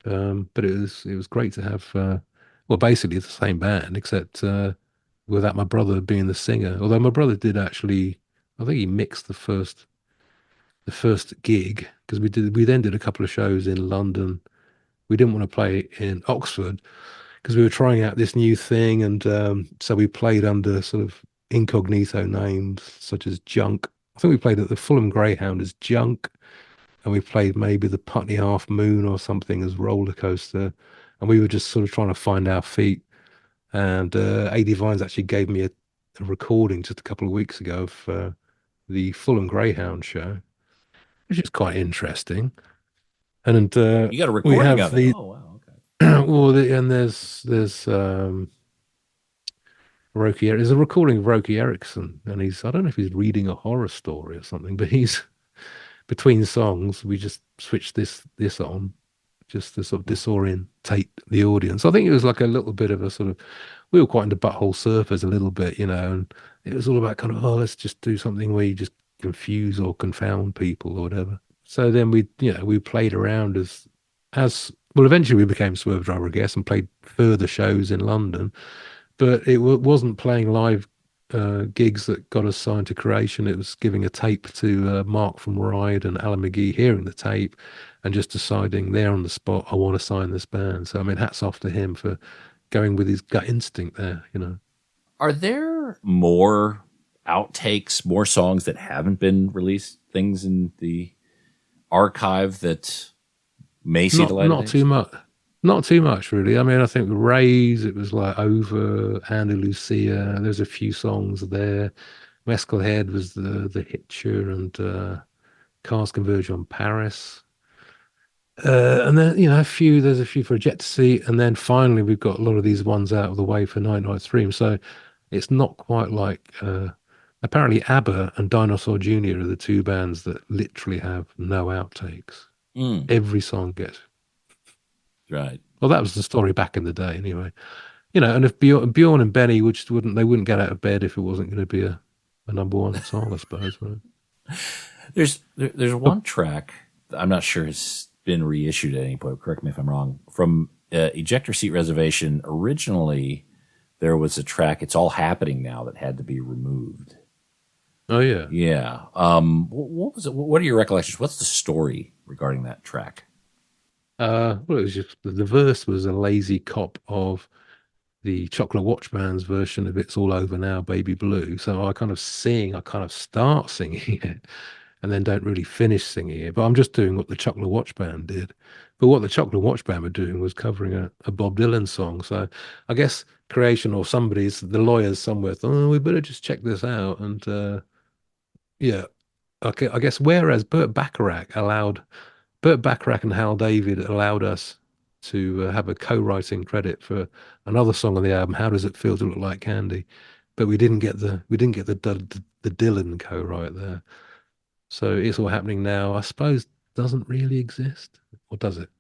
But it was great to have, well, basically the same band, except without my brother being the singer. Although my brother did actually, I think he mixed the first gig because we then did a couple of shows in London. We didn't want to play in Oxford because we were trying out this new thing, and so we played under sort of incognito names such as Junk. I think we played at the Fulham Greyhound as Junk, and we played maybe the Putney Half Moon or something as Roller Coaster, and we were just sort of trying to find our feet. And AD Vines actually gave me a recording just a couple of weeks ago of the Fulham Greyhound show, which is quite interesting. And You got a we recording have of it. the Oh, wow. Okay. well, and there's Roky. There's a recording of Roky Erickson, and I don't know if he's reading a horror story or something, but he's between songs. We just switched this on, just to sort of disorientate the audience. I think it was like a little bit of a sort of, we were quite into Butthole Surfers a little bit, and it was all about kind of, oh, let's just do something where you just confuse or confound people or whatever. So then we played around as well. Eventually we became Swervedriver, I guess, and played further shows in London. But it wasn't playing live gigs that got us signed to Creation. It was giving a tape to Mark from Ride and Alan McGee, hearing the tape and just deciding there on the spot, I want to sign this band. So, I mean, hats off to him for going with his gut instinct there. Are there more outtakes, more songs that haven't been released, things in the archive that may see the light of Not day? too much. Not too much, really. I mean, I think Rays, it was like Over, Andalusia. There's a few songs there. Mescal Head was the Hitcher, and Cars Converge on Paris. And then, there's a few for Ejector Seat. And then finally, we've got a lot of these ones out of the way for Night Night Stream. So it's not quite like, apparently ABBA and Dinosaur Jr. are the two bands that literally have no outtakes. Every song gets. Right. Well, that was the story back in the day, anyway. And if Bjorn and Benny wouldn't get out of bed if it wasn't going to be a number one song, I suppose. Right? There's one track I'm not sure it's been reissued at any point. Correct me if I'm wrong. From Ejector Seat Reservation, originally there was a track. It's all happening now that had to be removed. Oh yeah, yeah. What was it? What are your recollections? What's the story regarding that track? Well, it was just the verse was a lazy cop of the Chocolate Watch Band's version of "It's All Over Now, Baby Blue." So I kind of start singing it, and then don't really finish singing it. But I'm just doing what the Chocolate Watch Band did. But what the Chocolate Watch Band were doing was covering a Bob Dylan song. So I guess Creation or the lawyers somewhere thought, oh, we better just check this out. And yeah, okay, I guess whereas Burt Bacharach and Hal David allowed us to have a co-writing credit for another song on the album, "How Does It Feel to Look Like Candy," but we didn't get the Dylan co-write there. So It's All Happening Now, I suppose, doesn't really exist, or does it?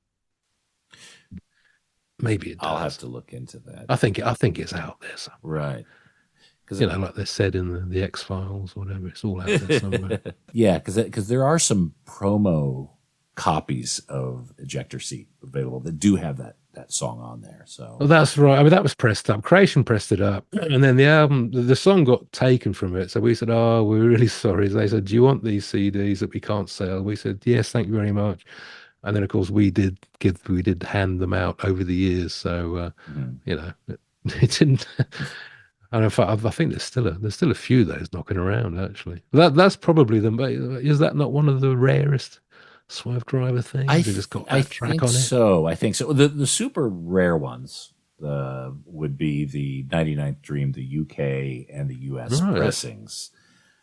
Maybe it does. I'll have to look into that. I think it's out there somewhere. Right. Like they said in the X-Files or whatever, it's all out there somewhere. Yeah, because there are some promo copies of Ejector Seat available that do have that that song on there. So Well, that's right. I mean, that was pressed up. Creation pressed it up, and then the album, the song got taken from it. So we said, "Oh, we're really sorry." They said, "Do you want these CDs that we can't sell?" We said, "Yes, thank you very much." And then, of course, we did hand them out over the years. So you know, it didn't. And in fact, I think there's still a few of those knocking around. Actually, that's probably them. Is that not one of the rarest Swervedriver things? I They just got that track think on it. so. I think so. The super rare ones would be the 99th Dream, the UK and the US Right. pressings.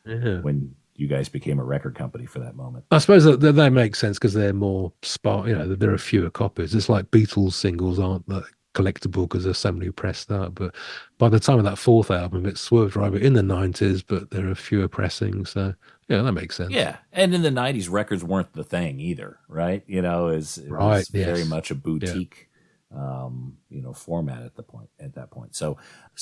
Yeah. When you guys became a record company for that moment. I suppose that they make sense because they're more sparse. You know, there are fewer copies. It's like Beatles singles aren't that collectible because there's so many pressed up. But by the time of that fourth album, it's Swervedriver in the 90s, but there are fewer pressings. So yeah, that makes sense. Yeah, and in the 90s, records weren't the thing either, right? You know, it Right, was very yes. much a boutique, format at that point. So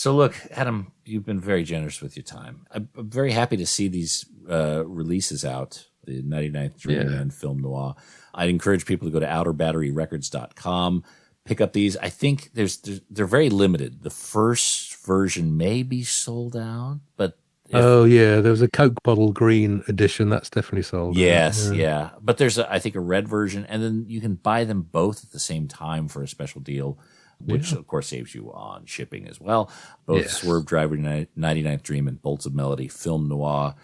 look, Adam, you've been very generous with your time. I'm very happy to see these releases out, the 99th Dream and Film Noir. I'd encourage people to go to outerbatteryrecords.com, pick up these. I think they're very limited. The first version may be sold out, but Oh yeah, there was a Coke bottle green edition that's definitely sold. yes, yeah. But there's I think a red version, and then you can buy them both at the same time for a special deal, which of course saves you on shipping as well. Both Swervedriver 99th Dream and Bolts of Melody Film Noir.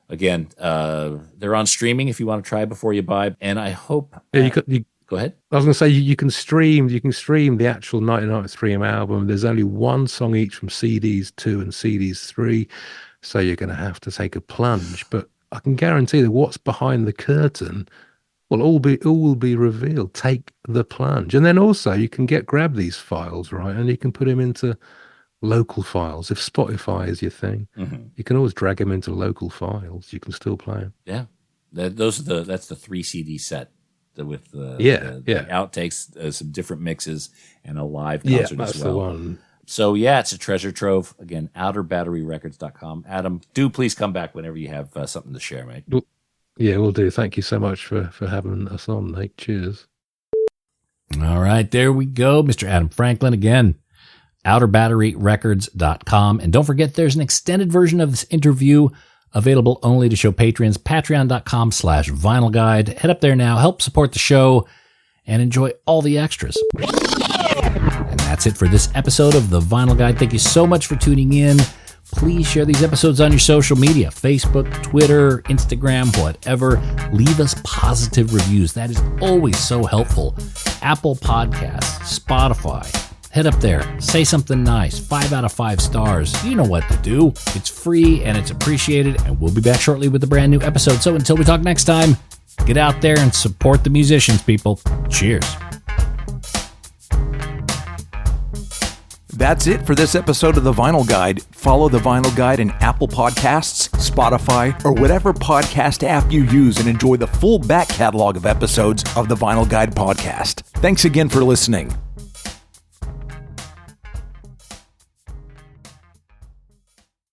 Again, they're on streaming if you want to try before you buy. And I hope you go ahead. I was going to say you can stream the actual 99th Dream album. There's only one song each from CDs 2 and CDs 3. So you're going to have to take a plunge, but I can guarantee that what's behind the curtain will all be revealed. Take the plunge, and then also you can grab these files, right, and you can put them into local files. If Spotify is your thing, you can always drag them into local files. You can still play them. Yeah, that's the 3 CD set with the outtakes, some different mixes, and a live concert that's as well. The one. So, yeah, it's a treasure trove. Again, outerbatteryrecords.com. Adam, do please come back whenever you have something to share, mate. Yeah, we'll do. Thank you so much for having us on, Nate. Cheers. All right, there we go. Mr. Adam Franklin again, outerbatteryrecords.com. And don't forget, there's an extended version of this interview available only to show patrons, patreon.com/vinyl guide. Head up there now, help support the show, and enjoy all the extras. And that's it for this episode of The Vinyl Guide. Thank you so much for tuning in. Please share these episodes on your social media, Facebook, Twitter, Instagram, whatever. Leave us positive reviews. That is always so helpful. Apple Podcasts, Spotify. Head up there. Say something nice. 5 out of 5 stars. You know what to do. It's free and it's appreciated. And we'll be back shortly with a brand new episode. So until we talk next time, get out there and support the musicians, people. Cheers. That's it for this episode of The Vinyl Guide. Follow The Vinyl Guide in Apple Podcasts, Spotify, or whatever podcast app you use and enjoy the full back catalog of episodes of The Vinyl Guide podcast. Thanks again for listening.